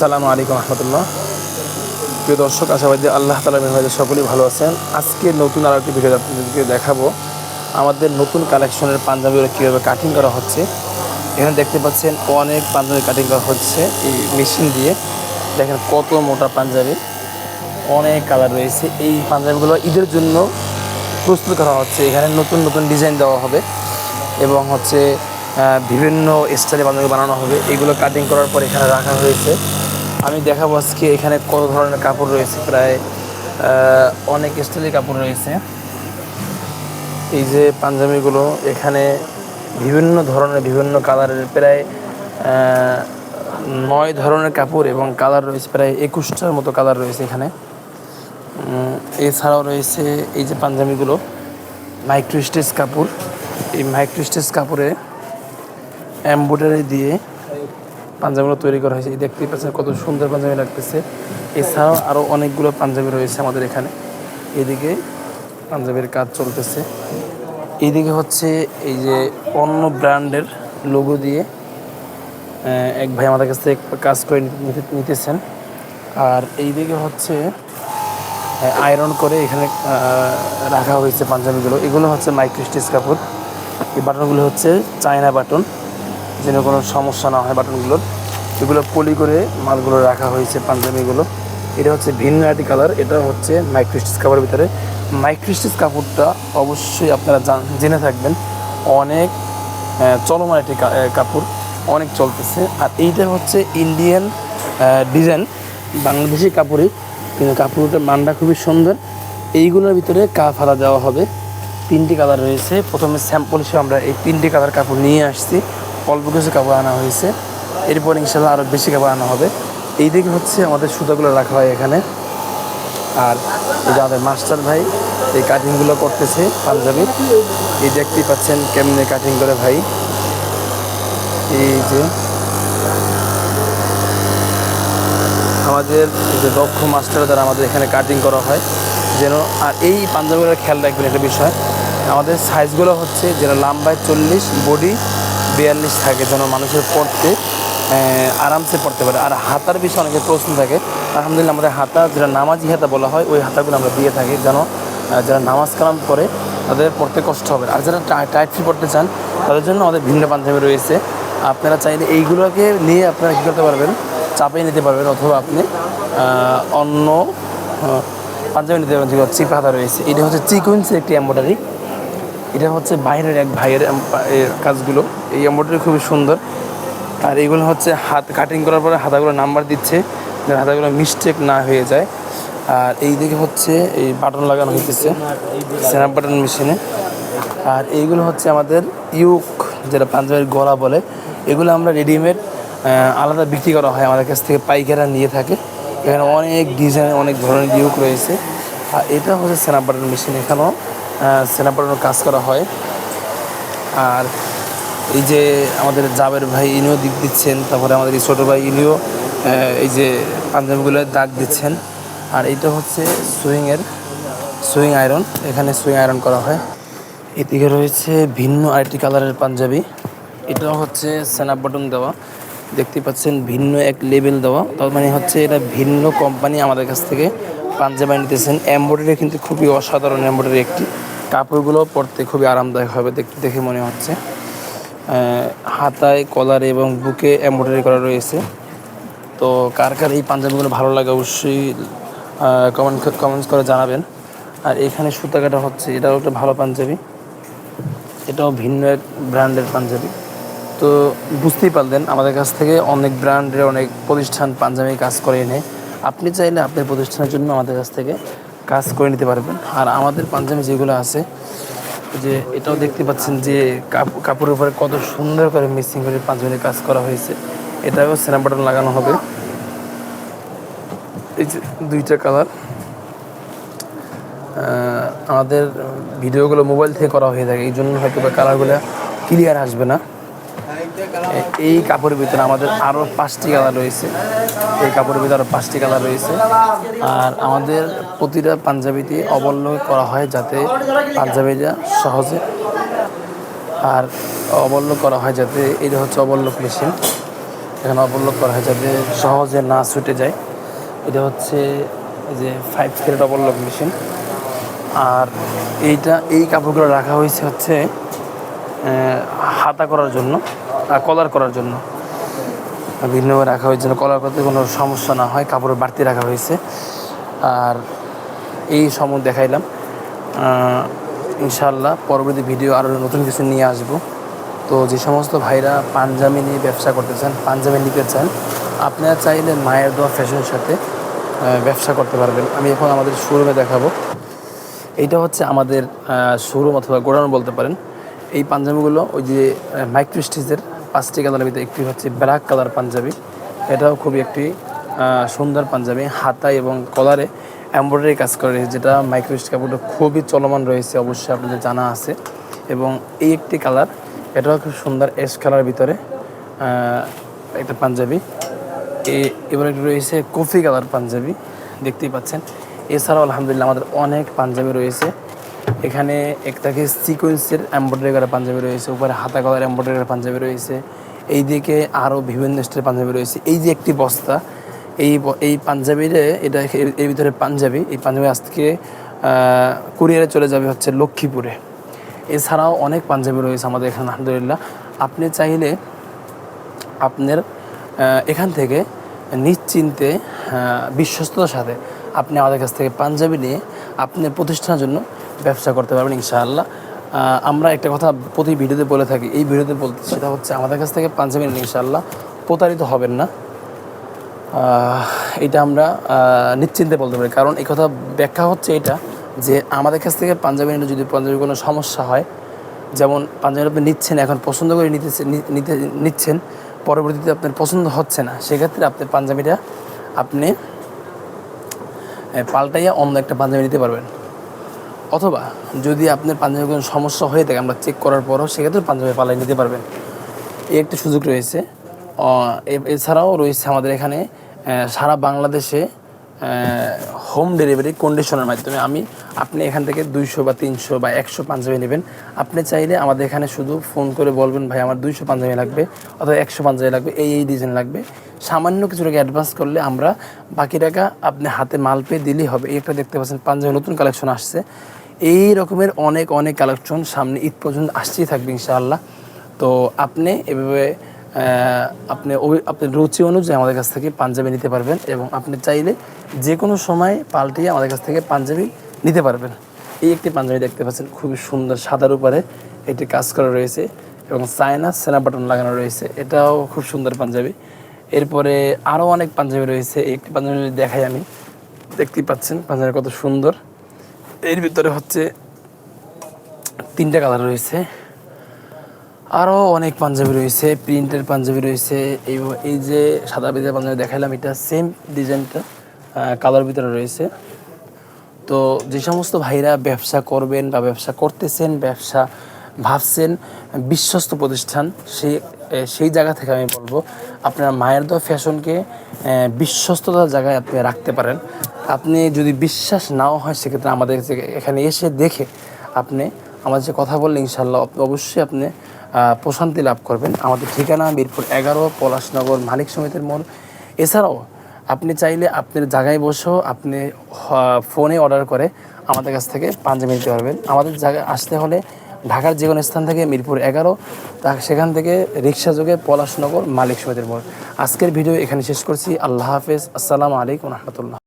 আসসালামু আলাইকুম রহমতুল্লাহ। প্রিয় দর্শক, আশাবাদী আল্লাহ তাআলা মেহরবানিতে সকলেই ভালো আছেন। আজকে নতুন আর একটি ভিডিও আপনাদেরকে দেখাবো আমাদের নতুন কালেকশনের পাঞ্জাবিগুলো কীভাবে কাটিং করা হচ্ছে। এখানে দেখতে পাচ্ছেন অনেক পাঞ্জাবি কাটিং করা হচ্ছে এই মেশিন দিয়ে। দেখেন কত মোটা পাঞ্জাবি, অনেক কালার রয়েছে। এই পাঞ্জাবিগুলো ঈদের জন্য প্রস্তুত করা হচ্ছে। এখানে নতুন নতুন ডিজাইন দেওয়া হবে এবং বিভিন্ন স্টাইলে পাঞ্জাবি বানানো হবে। এগুলো কাটিং করার পর এখানে রাখা হয়েছে। আমি দেখাবো আজকে এখানে কত ধরনের কাপড় রয়েছে। প্রায় অনেক স্টাইলের কাপড় রয়েছে। এই যে পাঞ্জাবিগুলো, এখানে বিভিন্ন ধরনের বিভিন্ন কালারের প্রায় 9 ধরনের কাপড় এবং কালার রয়েছে প্রায় 21টার মতো কালার রয়েছে এখানে। এছাড়াও রয়েছে এই যে পাঞ্জাবিগুলো মাইক্রো স্টিচ কাপড়। এই মাইক্রো স্টিচ কাপড়ে এমব্রয়ডারি দিয়ে পাঞ্জাবিগুলো তৈরি করা হয়েছে। দেখতেই পাচ্ছেন কত সুন্দর পাঞ্জাবি লাগতেছে। এছাড়াও আরও অনেকগুলো পাঞ্জাবি রয়েছে আমাদের এখানে। এদিকে পাঞ্জাবির কাজ চলতেছে। এইদিকে এই যে অন্য ব্র্যান্ডের লোগো দিয়ে এক ভাই আমাদের কাছ থেকে কাজ করে নিতেছেন। আর এইদিকে আয়রন করে এখানে রাখা হয়েছে পাঞ্জাবিগুলো। এগুলো মাইক্রো স্টিচ কাপড়। এই বাটনগুলো চায়না বাটন, যেন কোনো সমস্যা না হয় বাটনগুলোর। এগুলো পলি করে মালগুলো রাখা হয়েছে পাঞ্জাবিগুলো। এটা ভিন্ন একটি কালার। এটা মাইক্রো স্টিচ কাপড়ের ভিতরে। মাইক্রো স্টিচ কাপড়টা অবশ্যই আপনারা জেনে থাকবেন, অনেক চলমান একটি কাপড়, অনেক চলতেছে। আর এইটা ইন্ডিয়ান ডিজাইন, বাংলাদেশি কাপড়ই, কিন্তু কাপড়টার মানটা খুবই সুন্দর। এইগুলোর ভিতরে ফাড়া দেওয়া হবে। 3টি কালার রয়েছে। প্রথমে স্যাম্পল হিসেবে আমরা এই 3টি কালার কাপড় নিয়ে আসছি। অল্প কিছু কাপড় আনা হয়েছে, এরপর ইনশাল্লাহ আরও বেশি কাপড় আনা হবে। এইদিকে আমাদের সুতাগুলো রাখা হয় এখানে। আর এই যে আমাদের মাস্টার ভাই এই কাটিংগুলো করতেছে পাঞ্জাবির। এই দেখতেই পাচ্ছেন কেমনে কাটিং করে ভাই। এই যে আমাদের যে দক্ষ মাস্টার দ্বারা আমাদের এখানে কাটিং করা হয় যেন। আর এই পাঞ্জাবিগুলোর খেয়াল রাখবেন একটা বিষয়, আমাদের সাইজগুলো যেন লম্বায় 40, বডি 42 থাকে, যেন মানুষের পড়তে আরামসে পড়তে পারে। আর হাতার বিষয়ে অনেকের প্রশ্ন থাকে। আলহামদুলিল্লাহ আমাদের হাতা, যেটা নামাজি হাতা বলা হয়, ওই হাতাগুলো আমরা দিয়ে থাকি, যেন যারা নামাজ কালাম করে তাদের পড়তে কষ্ট হবে। আর যারা টাইট ফিট পড়তে চান তাদের জন্য আমাদের ভিন্ন পাঞ্জাবি রয়েছে। আপনারা চাইলে এইগুলোকে নিয়ে আপনারা কী করতে পারবেন, চাপিয়ে নিতে পারবেন, অথবা আপনি অন্য পাঞ্জাবি নিতে পারবেন। যেগুলো চিপা হাতা রয়েছে, এটা সিকোয়েন্সের একটি এমব্রয়ডারি। এটা বাইরের এক ভাইয়ের কাজগুলো। এই এমব্রয়ডারি খুবই সুন্দর। আর এইগুলো হাত কাটিং করার পরে হাতাগুলো নাম্বার দিচ্ছে, যেন হাতাগুলো মিস্টেক না হয়ে যায়। আর এই দিকে এই বাটন লাগানো হইতেছে স্ন্যাপ বাটন মেশিনে। আর এইগুলো আমাদের ইউক, যেটা পাঞ্জাবির গলা বলে। এগুলো আমরা রেডিমেড আলাদা বিক্রি করা হয়, আমাদের কাছ থেকে পাইকাররা নিয়ে থাকে। এখানে অনেক ডিজাইন, অনেক ধরনের ইউক রয়েছে। আর এটা স্ন্যাপ বাটন মেশিন, এখানেও স্ন্যাপ বাটনের কাজ করা হয়। আর এই যে আমাদের জাবের ভাই, ইনিও দিক দিচ্ছেন। তারপরে আমাদের এই ছোটো ভাই, ইনিও এই যে পাঞ্জাবিগুলোর দাগ দিচ্ছেন। আর এইটা সুইং আয়রন, এখানে সুইং আয়রন করা হয়। এদিকে রয়েছে ভিন্ন আরেকটি কালারের পাঞ্জাবি। এটাও স্ন্যাপ বাটন দেওয়া, দেখতে পাচ্ছেন ভিন্ন এক লেবেল দেওয়া। তার মানে এটা ভিন্ন কোম্পানি আমাদের কাছ থেকে পাঞ্জাবি নিতেছেন। এমব্রয়ডারি কিন্তু খুবই অসাধারণ এমব্রয়ডারি একটি। কাপড়গুলো পরতে খুবই আরামদায়ক হবে দেখে মনে হচ্ছে। হাতায়, কলারে এবং বুকে এমব্রয়ডারি করা রয়েছে। তো কার কার এই পাঞ্জাবিগুলো ভালো লাগে অবশ্যই কমেন্টস করে জানাবেন। আর এখানে সুতা কাটা এটাও একটা ভালো পাঞ্জাবি, এটাও ভিন্ন এক ব্র্যান্ডের পাঞ্জাবি। তো বুঝতেই পারলেন আমাদের কাছ থেকে অনেক ব্র্যান্ডের অনেক প্রতিষ্ঠান পাঞ্জাবি কাজ করে এনে আপনি চাইলে আপনার প্রতিষ্ঠানের জন্য আমাদের কাছ থেকে কাজ করে নিতে পারবেন। আর আমাদের পাঞ্জাবি যেগুলো আছে, যে এটাও দেখতে পাচ্ছেন যে কাপড়ের উপরে কত সুন্দর করে মিক্সিং করে পাঞ্জাবি কাজ করা হয়েছে। এটাও স্ন্যাপ বাটন লাগানো হবে। এই যে 2টা কালার। আমাদের ভিডিওগুলো মোবাইল থেকে করা হয়ে থাকে, এই জন্য হয়তো বা কালারগুলো ক্লিয়ার আসবে না। এই কাপড়ের ভিতরে আমাদের আরও 5টি কালার রয়েছে। এই কাপড়ের ভিতরে আরও 5টি কালার রয়েছে। আর আমাদের প্রতিটা পাঞ্জাবিতে অবল্লক করা হয়, যাতে পাঞ্জাবিটা সহজে, আর অবল্লক করা হয় যাতে। এটা অবল্লক মেশিন। এখানে ওভারলক করা হয় যাতে সহজে না ছুটে যায়। এটা হচ্ছে এই যে 5 থ্রেড ওভারলক মেশিন। আর এই কাপড়গুলো রাখা হয়েছে হচ্ছে হাতা করার জন্য আর কলার করার জন্য, ভিন্নভাবে রাখা হয়েছে যেন কলার করতে কোনো সমস্যা না হয়, কাপড়ের বাড়তি রাখা হয়েছে। আর এই সময় দেখাইলাম, ইনশাআল্লাহ পরবর্তী ভিডিও আরও নতুন কিছু নিয়ে আসব। তো যে সমস্ত ভাইরা পাঞ্জাবি নিয়ে ব্যবসা করতে চান, পাঞ্জাবি নিতে চান, আপনারা চাইলে মায়ের দোয়া ফ্যাশনের সাথে ব্যবসা করতে পারবেন। আমি এখন আমাদের শোরুমে দেখাবো। এইটা হচ্ছে আমাদের শোরুম অথবা গোডাউন বলতে পারেন। এই পাঞ্জাবিগুলো ওই যে মাইক্রো স্টিচের 5টি কালারের ভিতরে একটি হচ্ছে ব্ল্যাক কালার পাঞ্জাবি। এটাও খুবই একটি সুন্দর পাঞ্জাবি, হাতা এবং কলারে এমব্রয়ডারি কাজ করে, যেটা মাইক্রো স্টিচ কাপড়টা খুবই চলমান রয়েছে, অবশ্যই আপনাদের জানা আছে। এবং এই একটি কালার, এটাও খুব সুন্দর অ্যাশ কালারের ভিতরে একটা পাঞ্জাবি। এবার একটু রয়েছে কফি কালার পাঞ্জাবি, দেখতেই পাচ্ছেন। এছাড়াও আলহামদুলিল্লাহ আমাদের অনেক পাঞ্জাবি রয়েছে। এখানে একটাকে সিকোয়েন্সের এমব্রয়ডারি করা পাঞ্জাবি রয়েছে, উপরে হাতা কলার এমব্রয়ডারি করা পাঞ্জাবি রয়েছে, এই দিকে আরও বিভিন্ন স্টাইলের পাঞ্জাবি রয়েছে। এই যে একটি বস্তা, এই পাঞ্জাবিরে এটা এর ভিতরে পাঞ্জাবি, এই পাঞ্জাবি আজকে কুরিয়ারে চলে যাবে হচ্ছে লক্ষ্মীপুরে। এছাড়াও অনেক পাঞ্জাবি রয়েছে আমাদের এখানে আলহামদুলিল্লাহ। আপনি চাইলে আপনার এখান থেকে নিশ্চিন্তে বিশ্বস্ততার সাথে আপনি আমাদের কাছ থেকে পাঞ্জাবি নিয়ে আপনার প্রতিষ্ঠানের জন্য ব্যবসা করতে পারবেন ইনশাআল্লাহ। আমরা একটা কথা প্রতি ভিডিওতে বলে থাকি, এই ভিডিওতে বলতে, সেটা হচ্ছে আমাদের কাছ থেকে পাঞ্জাবি নিয়ে ইনশাআল্লাহ প্রতারিত হবেন না। এটা আমরা নিশ্চিন্তে বলতে পারি, কারণ এই কথা ব্যাখ্যা হচ্ছে এটা যে আমাদের কাছ থেকে পাঞ্জাবি নিলে যদি পাঞ্জাবির কোনো সমস্যা হয়, যেমন পাঞ্জাবি আপনি নিচ্ছেন, এখন পছন্দ করে নিচ্ছেন, পরবর্তীতে আপনার পছন্দ হচ্ছে না, সেক্ষেত্রে আপনি পাঞ্জাবিটা আপনি পাল্টাইয়া অন্য একটা পাঞ্জাবি নিতে পারবেন। অথবা যদি আপনার পাঞ্জাবির কোনো সমস্যা হয়ে থাকে, আমরা চেক করার পরও সেক্ষেত্রে পাঞ্জাবি পাল্টাই নিতে পারবেন, এই একটা সুযোগ রয়েছে। এছাড়াও রয়েছে আমাদের এখানে সারা বাংলাদেশে হোম ডেলিভারি কন্ডিশনের মাধ্যমে আপনি এখান থেকে 200 বা 300 বা 100 পাঞ্জাবি নেবেন। আপনি চাইলে আমাদের এখানে শুধু ফোন করে বলবেন, ভাই আমার 200 পাঞ্জাবি লাগবে অথবা 100 পাঞ্জাবি লাগবে, এই ডিজাইন লাগবে। সামান্য কিছু টাকা অ্যাডভান্স করলে আমরা বাকি টাকা আপনি হাতে মাল পেয়ে দিলেই হবে। এই একটা দেখতে পাচ্ছেন পাঞ্জাবি নতুন কালেকশন আসছে। এই রকমের অনেক কালেকশন সামনে ঈদ পর্যন্ত আসতেই থাকবে ইনশাআল্লাহ। তো আপনি এভাবে আপনার রুচি অনুযায়ী আমাদের কাছ থেকে পাঞ্জাবি নিতে পারবেন, এবং আপনি চাইলে যে কোনো সময় পাল্টিয়ে আমাদের কাছ থেকে পাঞ্জাবি নিতে পারবেন। এই একটি পাঞ্জাবি দেখতে পাচ্ছেন, খুবই সুন্দর, সাদার উপরে এটি কাজ করা রয়েছে এবং চায়না সেনা বাটন লাগানো রয়েছে, এটাও খুব সুন্দর পাঞ্জাবি। এরপরে আরও অনেক পাঞ্জাবি রয়েছে, এই একটি পাঞ্জাবি দেখাই আমি, দেখতেই পাচ্ছেন পাঞ্জাবি কত সুন্দর। এর ভিতরে হচ্ছে 3টা কালার রয়েছে, আরও অনেক পাঞ্জাবি রয়েছে, প্রিন্টের পাঞ্জাবি রয়েছে। এই যে সাদা বেজা পাঞ্জাবি দেখাইলাম, এটা সেম ডিজাইনটা কালার ভিতরে রয়েছে। তো যে সমস্ত ভাইরা ব্যবসা করবেন বা ব্যবসা করতেছেন, ব্যবসা ভাবছেন, বিশ্বস্ত প্রতিষ্ঠান, সেই জায়গা থেকে আমি বলবো আপনার মায়ের দোয়া ফ্যাশনকে বিশ্বস্ততার জায়গায় আপনি রাখতে পারেন। আপনি যদি বিশ্বাস নাও হয়, সেক্ষেত্রে আমাদের এখানে এসে দেখে আপনি আমাদের যে কথা বললে ইনশাআল্লাহ অবশ্যই আপনি প্রশান্তি লাভ করবেন। আমাদের ঠিকানা মিরপুর 11, পলাশনগর, মালিক সমিতির মোড়। এছাড়াও আপনি চাইলে আপনার জায়গায় বসেও আপনি ফোনে অর্ডার করে আমাদের কাছ থেকে পাঞ্জাবি নিতে পারবেন। আমাদের জায়গায় আসতে হলে ঢাকার যে কোনো স্থান থেকে মিরপুর 11, সেখান থেকে রিক্সা যোগে পলাশনগর, মালিক সমিতির মোড়। আজকের ভিডিও এখানে শেষ করছি। আল্লাহ হাফেজ, আসসালামু আলাইকুম রহমতুল্লাহ।